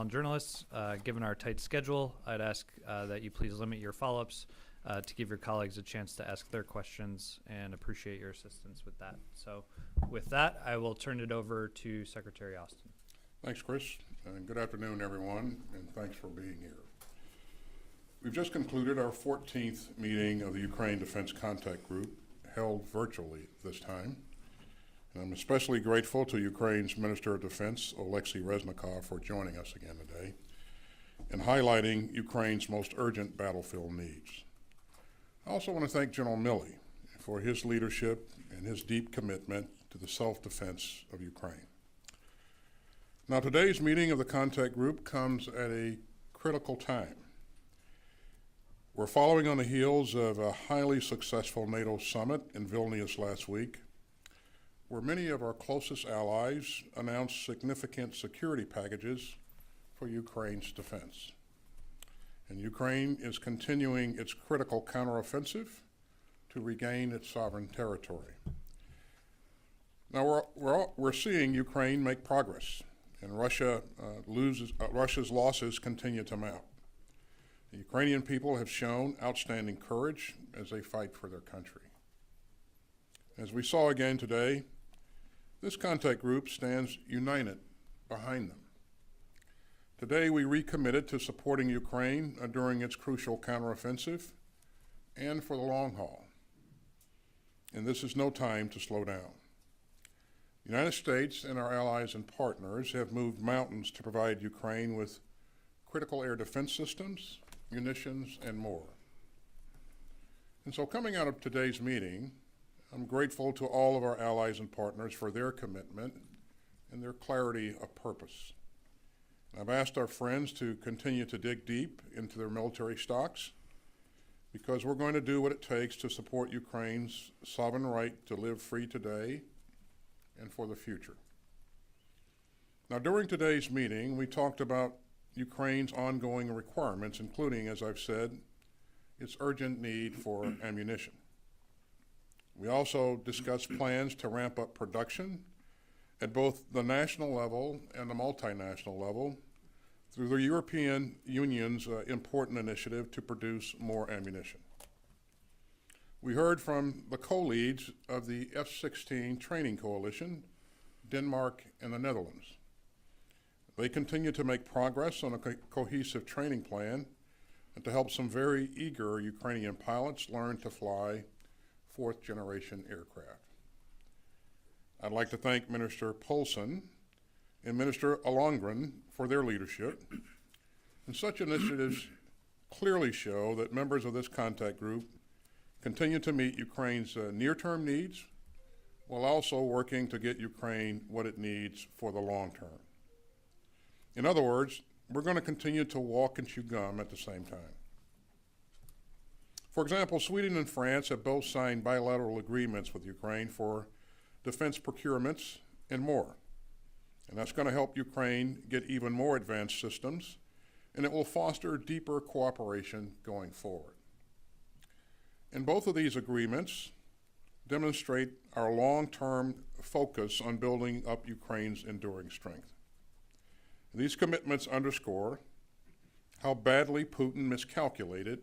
and journalists. Given our tight schedule, I'd ask that you please limit your follow-ups to give your colleagues a chance to ask their questions, and appreciate your assistance with that. So with that, I will turn it over to Secretary Austin. Thanks, Chris, and good afternoon, everyone, and thanks for being here. We've just concluded our 14th meeting of the Ukraine Defense Contact Group, held virtually this time. And I'm especially grateful to Ukraine's Minister of Defense, Oleksiy Reznikov, for joining us again today and highlighting Ukraine's most urgent battlefield needs. I also want to thank General Milley for his leadership and his deep commitment to the self-defense of Ukraine. Now, today's meeting of the contact group comes at a critical time. We're following on the heels of a highly successful NATO summit in Vilnius last week, where many of our closest allies announced significant security packages for Ukraine's defense. And Ukraine is continuing its critical counteroffensive to regain its sovereign territory. Now, we're seeing Ukraine make progress, and Russia's losses continue to mount. The Ukrainian people have shown outstanding courage as they fight for their country. As we saw again today, this contact group stands united behind them. Today, we recommitted to supporting Ukraine during its crucial counteroffensive and for the long haul. And this is no time to slow down. The United States and our allies and partners have moved mountains to provide Ukraine with critical air defense systems, munitions, and more. And so coming out of today's meeting, I'm grateful to all of our allies and partners for their commitment and their clarity of purpose. I've asked our friends to continue to dig deep into their military stocks, because we're going to do what it takes to support Ukraine's sovereign right to live free today and for the future. Now, during today's meeting, we talked about Ukraine's ongoing requirements, including, as I've said, its urgent need for ammunition. We also discussed plans to ramp up production at both the national level and the multinational level through the European Union's important initiative to produce more ammunition. We heard from the co-leads of the F-16 training coalition, Denmark and the Netherlands. They continue to make progress on a cohesive training plan and to help some very eager Ukrainian pilots learn to fly fourth-generation aircraft. I'd like to thank Minister Poulsen and Minister Alongren for their leadership. And such initiatives clearly show that members of this contact group continue to meet Ukraine's near-term needs while also working to get Ukraine what it needs for the long term. In other words, we're going to continue to walk and chew gum at the same time. For example, Sweden and France have both signed bilateral agreements with Ukraine for defense procurements and more. And that's going to help Ukraine get even more advanced systems, and it will foster deeper cooperation going forward. And both of these agreements demonstrate our long-term focus on building up Ukraine's enduring strength. And these commitments underscore how badly Putin miscalculated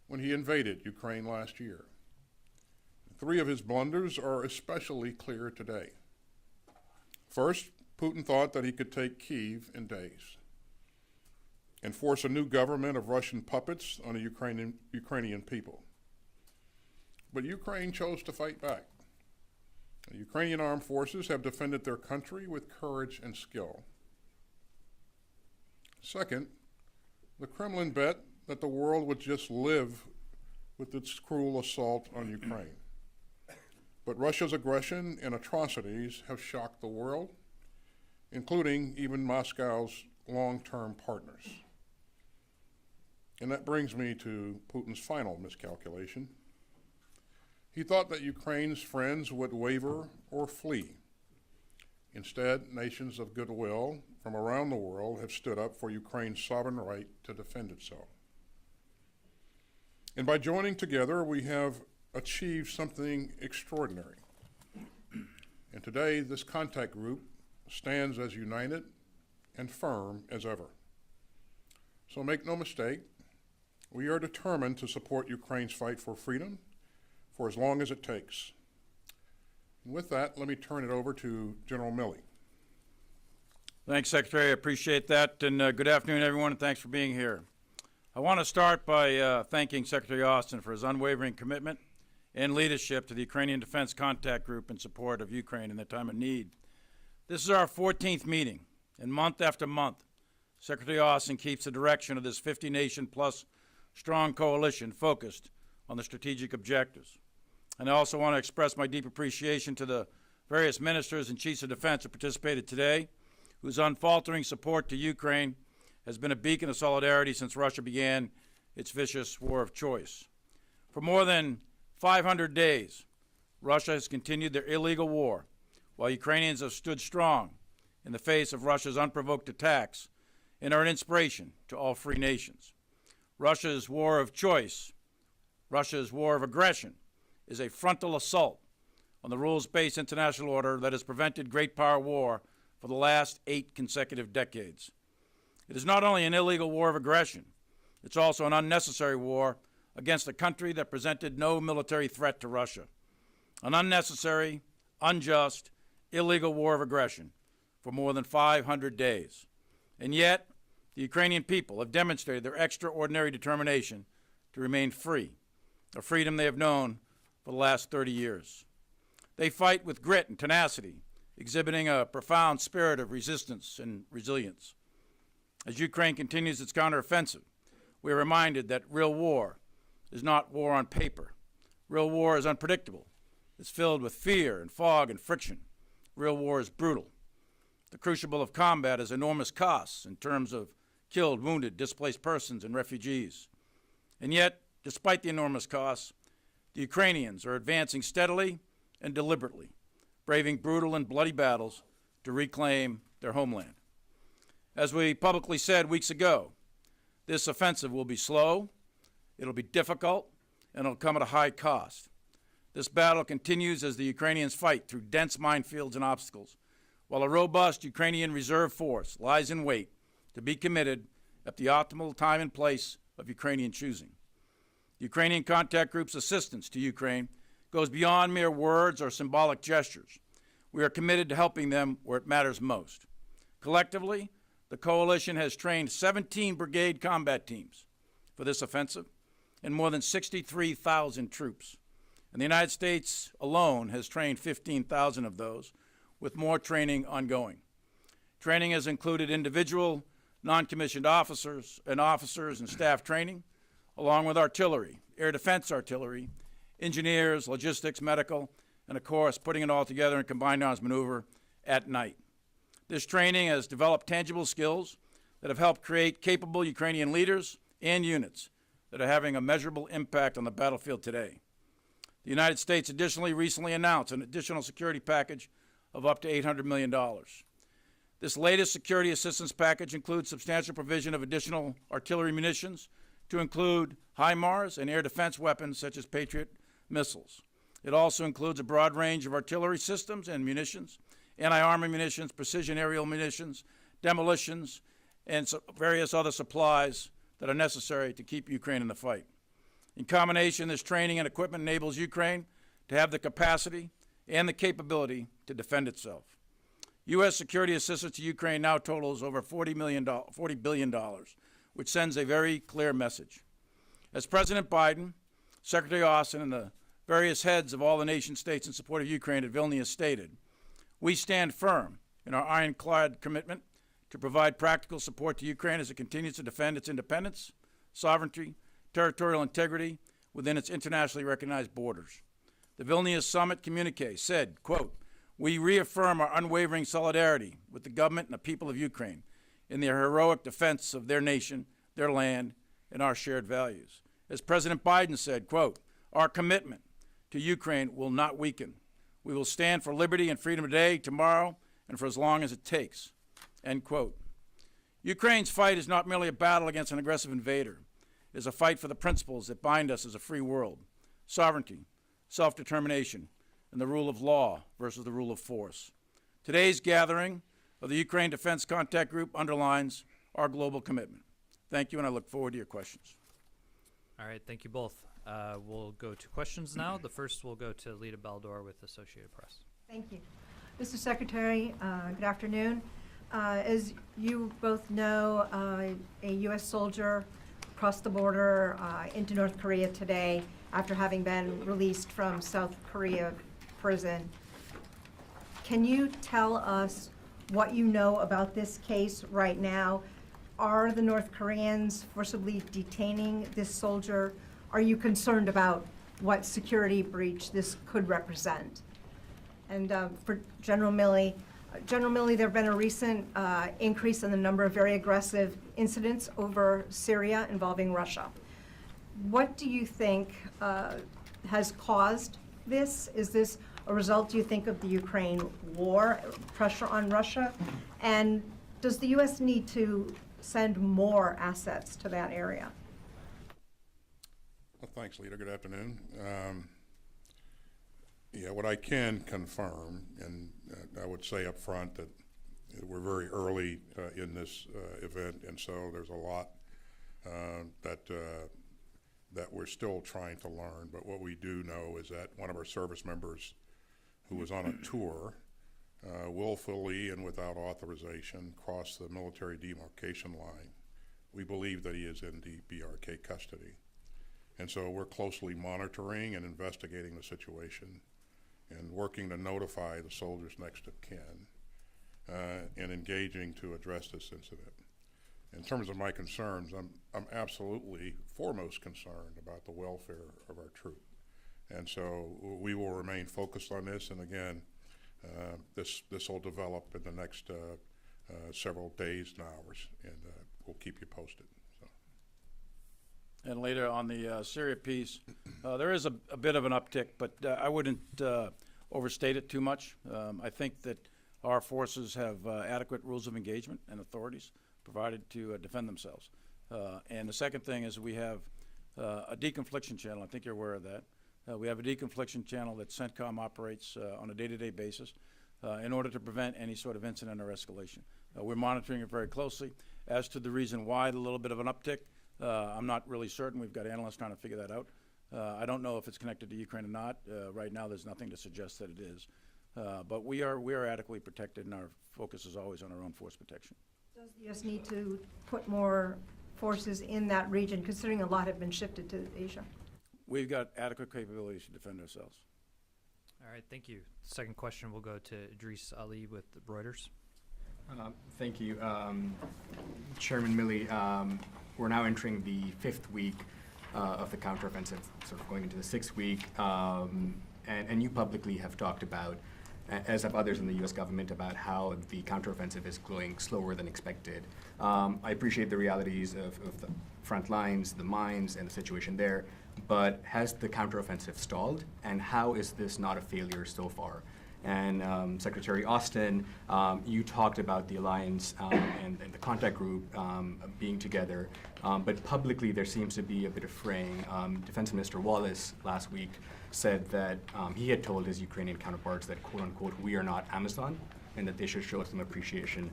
when he invaded Ukraine last year. Three of his blunders are especially clear today. First, Putin thought that he could take Kyiv in days and force a new government of Russian puppets on the Ukrainian people. But Ukraine chose to fight back. The Ukrainian armed forces have defended their country with courage and skill. Second, the Kremlin bet that the world would just live with its cruel assault on Ukraine. But Russia's aggression and atrocities have shocked the world, including even Moscow's long-term partners. And that brings me to Putin's final miscalculation. He thought that Ukraine's friends would waver or flee. Instead, nations of goodwill from around the world have stood up for Ukraine's sovereign right to defend itself. And by joining together, we have achieved something extraordinary. And today, this contact group stands as united and firm as ever. So make no mistake, we are determined to support Ukraine's fight for freedom for as long as it takes. And with that, let me turn it over to General Milley. Thanks, Secretary. I appreciate that. And good afternoon, everyone, and thanks for being here. I want to start by thanking Secretary Austin for his unwavering commitment and leadership to the Ukrainian Defense Contact Group in support of Ukraine in their time of need. This is our 14th meeting, and month after month, Secretary Austin keeps the direction of this 50-nation-plus strong coalition focused on the strategic objectives. And I also want to express my deep appreciation to the various ministers and chiefs of defense who participated today, whose unfaltering support to Ukraine has been a beacon of solidarity since Russia began its vicious war of choice. For more than 500 days, Russia has continued their illegal war, while Ukrainians have stood strong in the face of Russia's unprovoked attacks and are an inspiration to all free nations. Russia's war of choice, Russia's war of aggression, is a frontal assault on the rules-based international order that has prevented great power war for the last 8 consecutive decades. It is not only an illegal war of aggression, it's also an unnecessary war against a country that presented no military threat to Russia. An unnecessary, unjust, illegal war of aggression for more than 500 days. And yet, the Ukrainian people have demonstrated their extraordinary determination to remain free, a freedom they have known for the last 30 years. They fight with grit and tenacity, exhibiting a profound spirit of resistance and resilience. As Ukraine continues its counteroffensive, we are reminded that real war is not war on paper. Real war is unpredictable. It's filled with fear and fog and friction. Real war is brutal. The crucible of combat has enormous costs in terms of killed, wounded, displaced persons, and refugees. And yet, despite the enormous costs, the Ukrainians are advancing steadily and deliberately, braving brutal and bloody battles to reclaim their homeland. As we publicly said weeks ago, this offensive will be slow, it'll be difficult, and it'll come at a high cost. This battle continues as the Ukrainians fight through dense minefields and obstacles, while a robust Ukrainian reserve force lies in wait to be committed at the optimal time and place of Ukrainian choosing. The Ukrainian Contact Group's assistance to Ukraine goes beyond mere words or symbolic gestures. We are committed to helping them where it matters most. Collectively, the coalition has trained 17 brigade combat teams for this offensive and more than 63,000 troops. And the United States alone has trained 15,000 of those, with more training ongoing. Training has included individual, non-commissioned officers and staff training, along with artillery, air defense artillery, engineers, logistics, medical, and of course, putting it all together in combined arms maneuver at night. This training has developed tangible skills that have helped create capable Ukrainian leaders and units that are having a measurable impact on the battlefield today. The United States additionally recently announced an additional security package of up to $800 million. This latest security assistance package includes substantial provision of additional artillery munitions to include HIMARS and air defense weapons such as Patriot missiles. It also includes a broad range of artillery systems and munitions, anti-armor munitions, precision aerial munitions, demolitions, and various other supplies that are necessary to keep Ukraine in the fight. In combination, this training and equipment enables Ukraine to have the capacity and the capability to defend itself. U.S. security assistance to Ukraine now totals over $40 billion, which sends a very clear message. As President Biden, Secretary Austin, and the various heads of all the nation states in support of Ukraine at Vilnius stated, we stand firm in our ironclad commitment to provide practical support to Ukraine as it continues to defend its independence, sovereignty, territorial integrity within its internationally recognized borders. The Vilnius Summit communique said, quote, we reaffirm our unwavering solidarity with the government and the people of Ukraine in their heroic defense of their nation, their land, and our shared values. As President Biden said, quote, our commitment to Ukraine will not weaken. We will stand for liberty and freedom today, tomorrow, and for as long as it takes, end quote. Ukraine's fight is not merely a battle against an aggressive invader. It is a fight for the principles that bind us as a free world: sovereignty, self-determination, and the rule of law versus the rule of force. Today's gathering of the Ukraine Defense Contact Group underlines our global commitment. Thank you, and I look forward to your questions. All right, thank you both. We'll go to questions now. The first will go to Lita Baldor with Associated Press. Thank you. Mr. Secretary, good afternoon. As you both know, a U.S. soldier crossed the border into North Korea today after having been released from South Korea prison. Can you tell us what you know about this case right now? Are the North Koreans forcibly detaining this soldier? Are you concerned about what security breach this could represent? And for General Milley, there have been a recent increase in the number of very aggressive incidents over Syria involving Russia. What do you think has caused this? Is this a result, do you think, of the Ukraine war, pressure on Russia? And does the U.S. need to send more assets to that area? Well, thanks, Lita. Good afternoon. Yeah, what I can confirm, and I would say up front that we're very early in this event, and so there's a lot that we're still trying to learn. But what we do know is that one of our service members who was on a tour willfully and without authorization crossed the military demarcation line. We believe that he is in DBRK custody. And so we're closely monitoring and investigating the situation and working to notify the soldiers next of kin and engaging to address this incident. In terms of my concerns, I'm absolutely foremost concerned about the welfare of our troop. And so we will remain focused on this, and again, this will develop in the next several days and hours, and we'll keep you posted. And later on the Syria piece, there is a bit of an uptick, but I wouldn't overstate it too much. I think that our forces have adequate rules of engagement and authorities provided to defend themselves. And the second thing is we have a deconfliction channel. I think you're aware of that. We have a deconfliction channel that CENTCOM operates on a day-to-day basis in order to prevent any sort of incident or escalation. We're monitoring it very closely. As to the reason why the little bit of an uptick, I'm not really certain. We've got analysts trying to figure that out. I don't know if it's connected to Ukraine or not. Right now, there's nothing to suggest that it is. But we are adequately protected, and our focus is always on our own force protection. Does the U.S. need to put more forces in that region, considering a lot have been shifted to Asia? We've got adequate capabilities to defend ourselves. All right, thank you. Second question will go to Idris Ali with Reuters. Thank you. Chairman Milley, we're now entering the 5th week of the counteroffensive, sort of going into the 6th week, and you publicly have talked about, as have others in the U.S. government, about how the counteroffensive is going slower than expected. I appreciate the realities of the front lines, the mines, and the situation there, but has the counteroffensive stalled, and how is this not a failure so far? And Secretary Austin, you talked about the alliance and the contact group being together, but publicly there seems to be a bit of fraying. Defense Minister Wallace last week said that he had told his Ukrainian counterparts that, quote unquote, we are not Amazon, and that they should show some appreciation.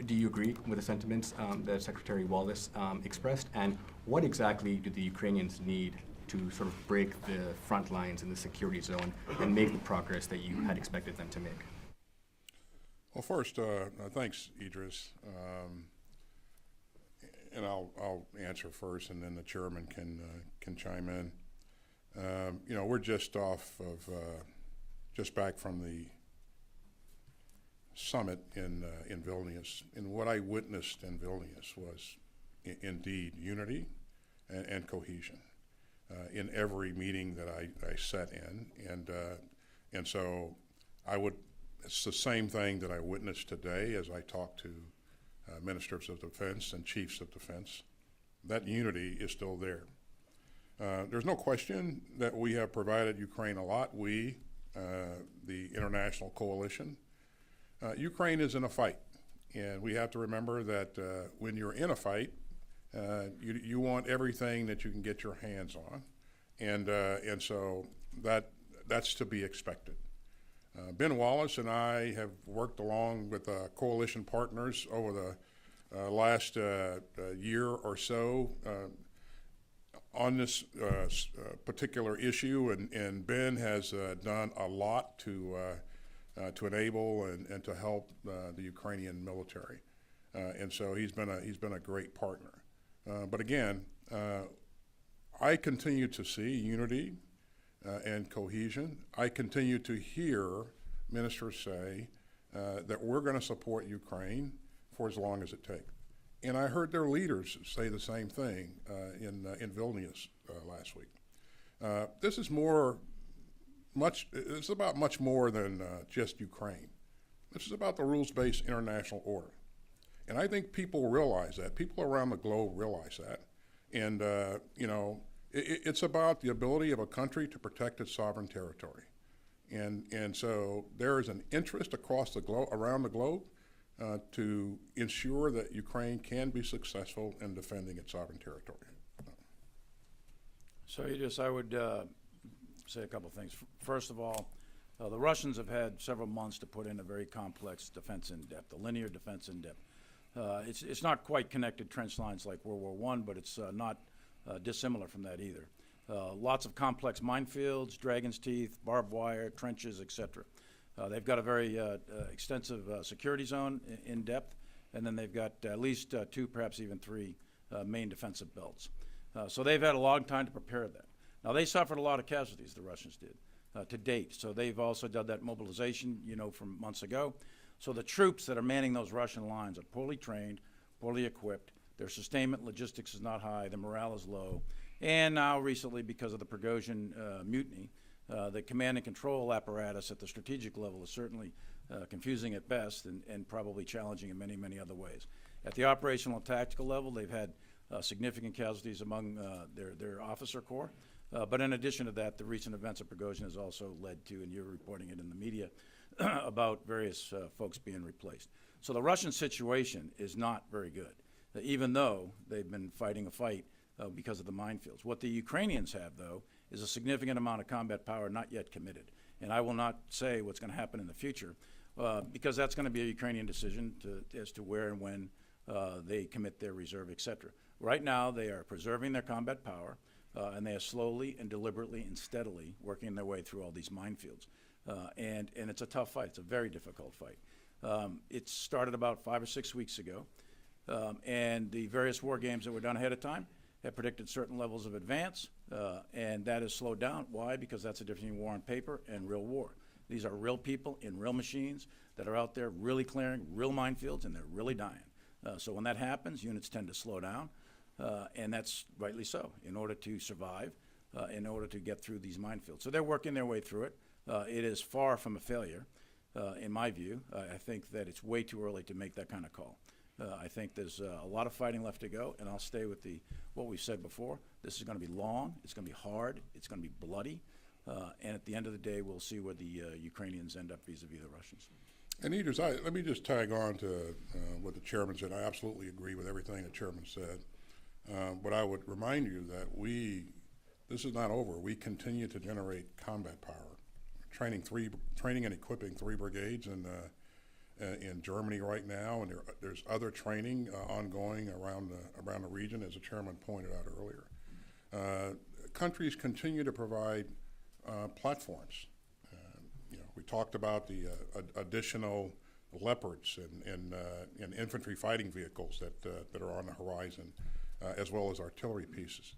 Do you agree with the sentiments that Secretary Wallace expressed? And what exactly do the Ukrainians need to sort of break the front lines in the security zone and make the progress that you had expected them to make? Well, first, thanks, Idris. And I'll answer first, and then the chairman can chime in. You know, we're just back from the summit in Vilnius, and what I witnessed in Vilnius was indeed unity and cohesion. In every meeting that I sat in, and so it's the same thing that I witnessed today as I talked to ministers of defense and chiefs of defense. That unity is still there. There's no question that we have provided Ukraine a lot. We, the international coalition, Ukraine is in a fight, and we have to remember that when you're in a fight, you want everything that you can get your hands on, and so that's to be expected. Ben Wallace and I have worked along with coalition partners over last year or so on this particular issue, and Ben has done a lot to enable and to help the Ukrainian military, and so he's been a great partner. But again, I continue to see unity and cohesion. I continue to hear ministers say that we're going to support Ukraine for as long as it takes. And I heard their leaders say the same thing in Vilnius last week. This is it's about much more than just Ukraine. This is about the rules-based international order. And I think people realize that. People around the globe realize that. And, it's about the ability of a country to protect its sovereign territory. And so there is an interest across the globe, around the globe, to ensure that Ukraine can be successful in defending its sovereign territory. So I would say a couple things. First of all, the Russians have had several months to put in a very complex defense in depth, a linear defense in depth. It's not quite connected trench lines like World War I, but it's not dissimilar from that either. Lots of complex minefields, dragon's teeth, barbed wire, trenches, etc. They've got a very extensive security zone in depth, and then they've got at least 2, perhaps even 3 main defensive belts. So they've had a long time to prepare that. Now, they suffered a lot of casualties, the Russians did, to date. So they've also done that mobilization, from months ago. So the troops that are manning those Russian lines are poorly trained, poorly equipped. Their sustainment logistics is not high. Their morale is low. And now recently, because of the Prigozhin mutiny, the command and control apparatus at the strategic level is certainly confusing at best and probably challenging in many, many other ways. At the operational and tactical level, they've had significant casualties among their officer corps. But in addition to that, the recent events of Prigozhin has also led to, and you're reporting it in the media, about various folks being replaced. So the Russian situation is not very good, even though they've been fighting a fight because of the minefields. What the Ukrainians have, though, is a significant amount of combat power not yet committed. And I will not say what's going to happen in the future, because that's going to be a Ukrainian decision as to where and when they commit their reserve, et cetera. Right now, they are preserving their combat power, and they are slowly and deliberately and steadily working their way through all these minefields. And it's a tough fight. It's a very difficult fight. It started about 5 or 6 weeks ago, and the various war games that were done ahead of time have predicted certain levels of advance, and that has slowed down. Why? Because that's a difference between war on paper and real war. These are real people in real machines that are out there really clearing real minefields, and they're really dying. So when that happens, units tend to slow down, and that's rightly so, in order to survive, in order to get through these minefields. So they're working their way through it. It is far from a failure, in my view. I think that it's way too early to make that kind of call. I think there's a lot of fighting left to go, and I'll stay with what we said before. This is going to be long, it's going to be hard, it's going to be bloody, and at the end of the day, we'll see where the Ukrainians end up vis-a-vis the Russians. And Idris, let me just tag on to what the chairman said. I absolutely agree with everything the chairman said. But I would remind you that this is not over. We continue to generate combat power. Training and equipping 3 brigades in Germany right now, and there's other training ongoing around the region, as the chairman pointed out earlier. Countries continue to provide platforms. We talked about the additional Leopards and infantry fighting vehicles that are on the horizon, as well as artillery pieces.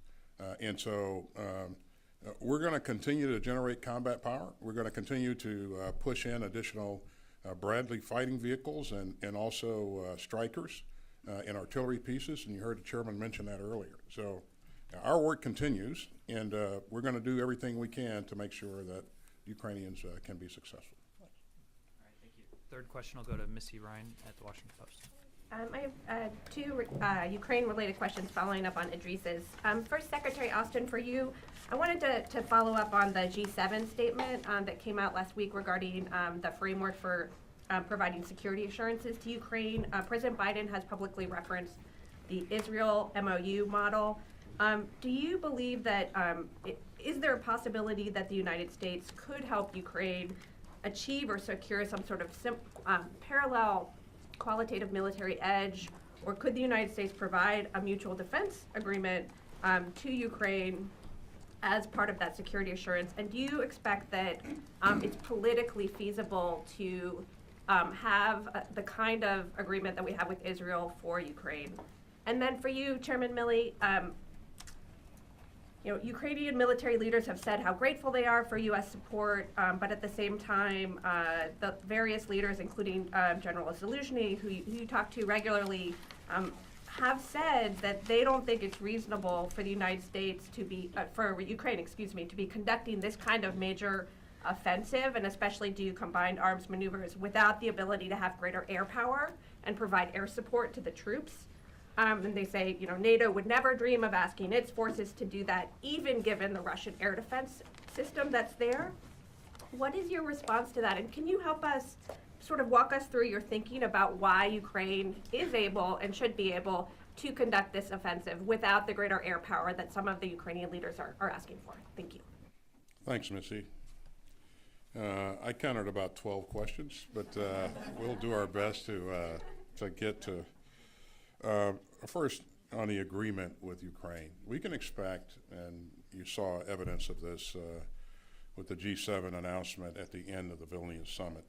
And so we're going to continue to generate combat power. We're going to continue to push in additional Bradley fighting vehicles and also Strykers and artillery pieces, and you heard the chairman mention that earlier. So our work continues, and we're going to do everything we can to make sure that Ukrainians can be successful. All right, thank you. Third question will go to Missy Ryan at the Washington Post. I have 2 Ukraine-related questions following up on Idris's. First, Secretary Austin, for you, I wanted to follow up on the G7 statement that came out last week regarding the framework for providing security assurances to Ukraine. President Biden has publicly referenced the Israel MOU model. Do you believe that, is there a possibility that the United States could help Ukraine achieve or secure some sort of parallel qualitative military edge or could the United States provide a mutual defense agreement to Ukraine as part of that security assurance? And do you expect that it's politically feasible to have the kind of agreement that we have with Israel for Ukraine? And then for you, Chairman Milley, Ukrainian military leaders have said how grateful they are for U.S. support, but at the same time, the various leaders, including General Zaluzhny, who you talk to regularly, have said that they don't think it's reasonable for the United States to be, for Ukraine, to be conducting this kind of major offensive, and especially do combined arms maneuvers without the ability to have greater air power and provide air support to the troops. And they say, NATO would never dream of asking its forces to do that, even given the Russian air defense system that's there. What is your response to that? And can you help us sort of walk us through your thinking about why Ukraine is able and should be able to conduct this offensive without the greater air power that some of the Ukrainian leaders are asking for? Thank you. Thanks, Missy. I counted about 12 questions, but we'll do our best to get to. First, on the agreement with Ukraine, we can expect, and you saw evidence of this with the G7 announcement at the end of the Vilnius summit,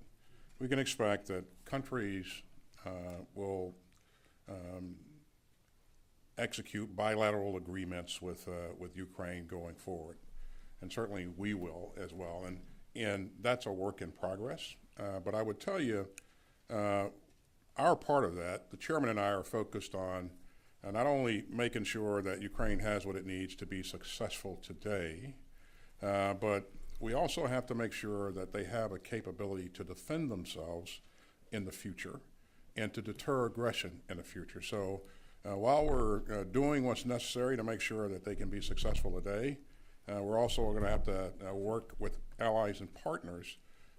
we can expect that countries will execute bilateral agreements with Ukraine going forward, and certainly we will as well. And that's a work in progress. But I would tell you, our part of that, the chairman and I are focused on not only making sure that Ukraine has what it needs to be successful today, but we also have to make sure that they have a capability to defend themselves in the future and to deter aggression in the future. So while we're doing what's necessary to make sure that they can be successful today, we're also going to have to work with allies and partners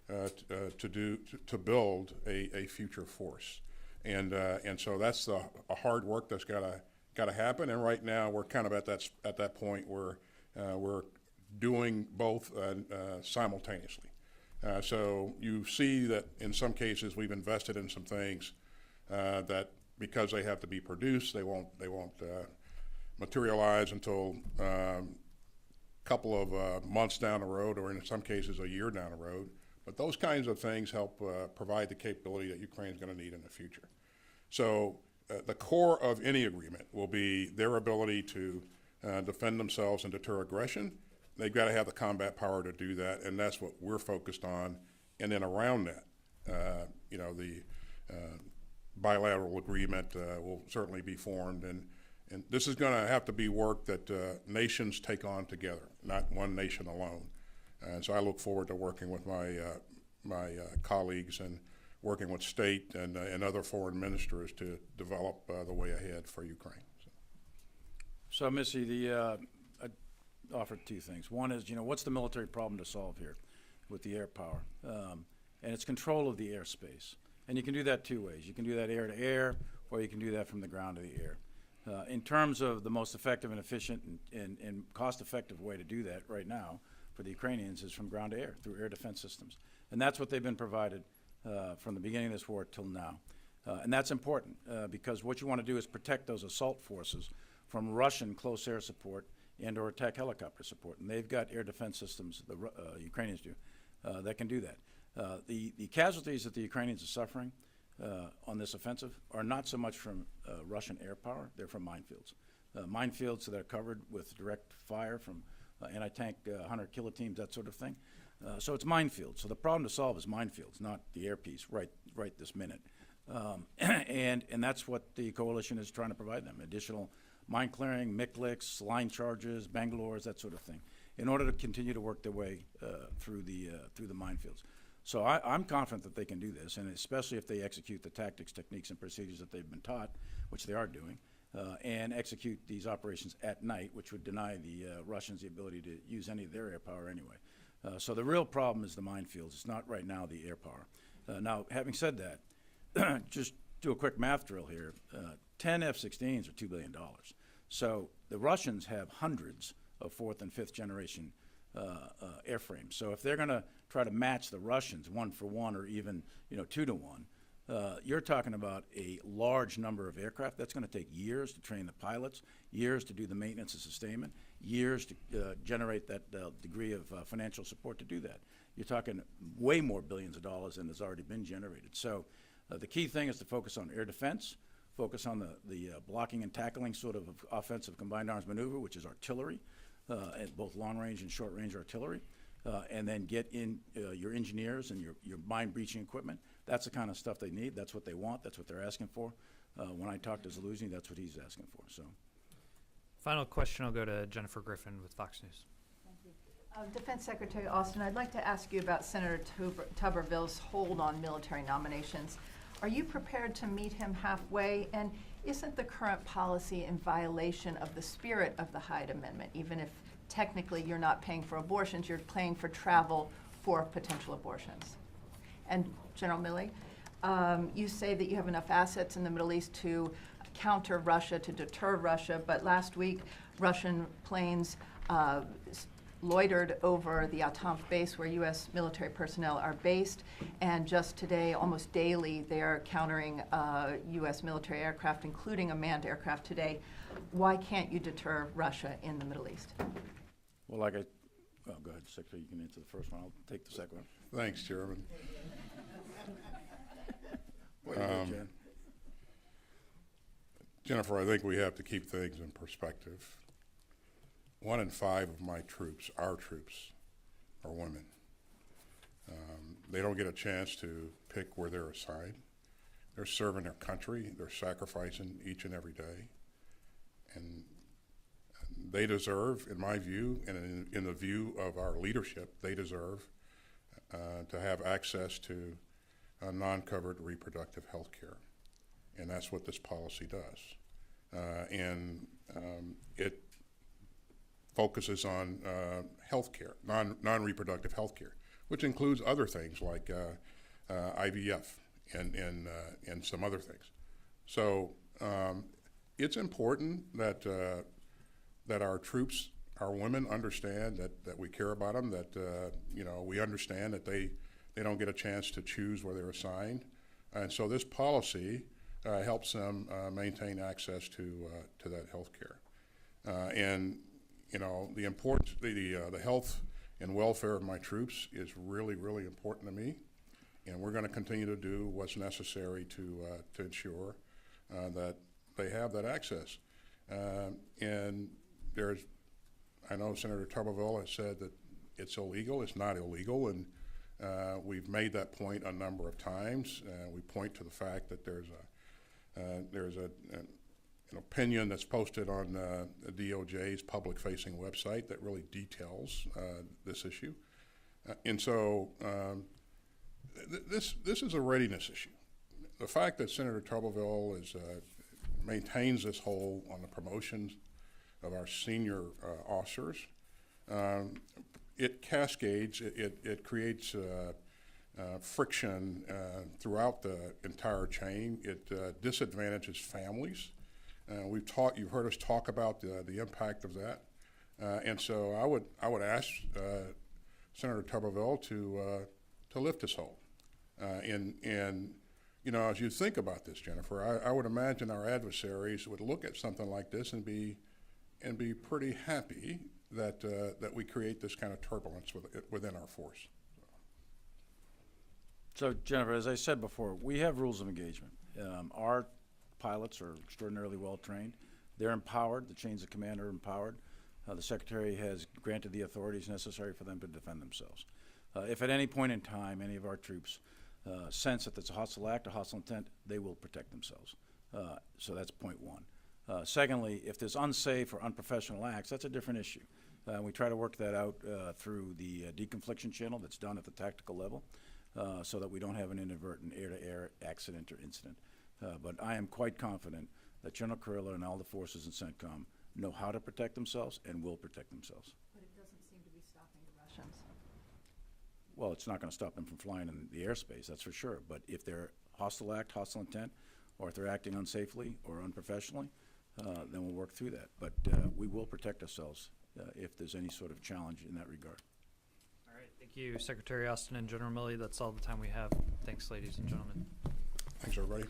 to build a future force. And so that's a hard work that's got to happen. And right now we're kind of at that point where we're doing both simultaneously. So you see that in some cases we've invested in some things that because they have to be produced, they won't materialize until a couple of months down the road, or in some cases a year down the road. But those kinds of things help provide the capability that Ukraine is going to need in the future. So the core of any agreement will be their ability to defend themselves and deter aggression. They've got to have the combat power to do that, and that's what we're focused on. And then around that, the bilateral agreement will certainly be formed. And this is going to have to be work that nations take on together, not one nation alone. And so I look forward to working with my colleagues and working with state and other foreign ministers to develop the way ahead for Ukraine. So, Missy, I offered two things. One is, what's the military problem to solve here with the air power? And it's control of the airspace. And you can do that two ways. You can do that air to air, or you can do that from the ground to the air. In terms of the most effective and efficient and cost-effective way to do that right now for the Ukrainians is from ground to air, through air defense systems. And that's what they've been provided from the beginning of this war till now. And that's important because what you want to do is protect those assault forces from Russian close air support and or attack helicopter support. And they've got air defense systems, the Ukrainians do, that can do that. The casualties that the Ukrainians are suffering on this offensive are not so much from Russian air power, they're from minefields. Minefields that are covered with direct fire from anti-tank hunter killer teams, that sort of thing. So it's minefields. So the problem to solve is minefields, not the air piece right this minute. And that's what the coalition is trying to provide them, additional mine clearing, MICLICs, line charges, Bangalores, that sort of thing, in order to continue to work their way through the minefields. So I'm confident that they can do this, and especially if they execute the tactics, techniques, and procedures that they've been taught, which they are doing, and execute these operations at night, which would deny the Russians the ability to use any of their air power anyway. So the real problem is the minefields. It's not right now the air power. Now, having said that, just do a quick math drill here. 10 F-16s are $2 billion. So the Russians have hundreds of fourth and fifth generation airframes. So if they're going to try to match the Russians 1 for 1 or even 2 to 1, You're talking about a large number of aircraft. That's going to take years to train the pilots, years to do the maintenance and sustainment, years to generate that degree of financial support to do that. You're talking way more billions of dollars than has already been generated. So the key thing is to focus on air defense, focus on the blocking and tackling sort of offensive combined arms maneuver, which is artillery, at both long-range and short-range artillery, and then get in your engineers and your mine-breaching equipment. That's the kind of stuff they need. That's what they want. That's what they're asking for. When I talk to Zaluzny, that's what he's asking for. So, Final question will go to Jennifer Griffin with Fox News. Defense Secretary Austin, I'd like to ask you about Senator Tuberville's hold on military nominations. Are you prepared to meet him halfway? And isn't the current policy in violation of the spirit of the Hyde Amendment, even if technically you're not paying for abortions, you're paying for travel for potential abortions? And General Milley, you say that you have enough assets in the Middle East to counter Russia, to deter Russia, but last week Russian planes loitered over the Atamf base where U.S. military personnel are based, and just today, almost daily, they are countering U.S. military aircraft, including a manned aircraft today. Why can't you deter Russia in the Middle East? well, go ahead, Secretary. You can answer the first one. I'll take the second one. Thanks, Chairman. What do you think, Jen? Jennifer, I think we have to keep things in perspective. 1 in 5 of my troops, our troops, are women. They don't get a chance to pick where they're assigned. They're serving their country. They're sacrificing each and every day. And they deserve, in my view, and in the view of our leadership, they deserve to have access to non-covered reproductive health care. And that's what this policy does. It focuses on health care, non-reproductive health care, which includes other things like IVF and some other things. So it's important that that our troops, our women, understand that we care about them, that we understand that they don't get a chance to choose where they're assigned, and so this policy helps them maintain access to that health care. And the importance, the health and welfare of my troops is really, really important to me, and we're going to continue to do what's necessary to ensure that they have that access. And I know Senator Tuberville has said that it's illegal. It's not illegal, and we've made that point a number of times. We point to the fact that there's an opinion that's posted on the DOJ's public-facing website that really details this issue. And so this is a readiness issue. The fact that Senator Tuberville maintains this hold on the promotions of our senior officers, it cascades, it creates friction throughout the entire chain. It disadvantages families. You've heard us talk about the impact of that, and so I would ask Senator Tuberville to lift this hold. And as you think about this, Jennifer, I would imagine our adversaries would look at something like this and be pretty happy that we create this kind of turbulence within our force. So, Jennifer, as I said before, we have rules of engagement. Our pilots are extraordinarily well trained. They're empowered. The chains of command are empowered. The Secretary has granted the authorities necessary for them to defend themselves. If at any point in time any of our troops sense that there's a hostile act, a hostile intent, they will protect themselves. So that's point one. Secondly, if there's unsafe or unprofessional acts, that's a different issue. We try to work that out through the deconfliction channel that's done at the tactical level so that we don't have an inadvertent air-to-air accident or incident. But I am quite confident that General Kurilla and all the forces in CENTCOM know how to protect themselves and will protect themselves. But it doesn't seem to be stopping the Russians. Well, it's not going to stop them from flying in the airspace, that's for sure. But if they're hostile act, hostile intent, or if they're acting unsafely or unprofessionally, then we'll work through that. But we will protect ourselves if there's any sort of challenge in that regard. All right, thank you, Secretary Austin and General Milley. That's all the time we have. Thanks, ladies and gentlemen. Thanks, everybody.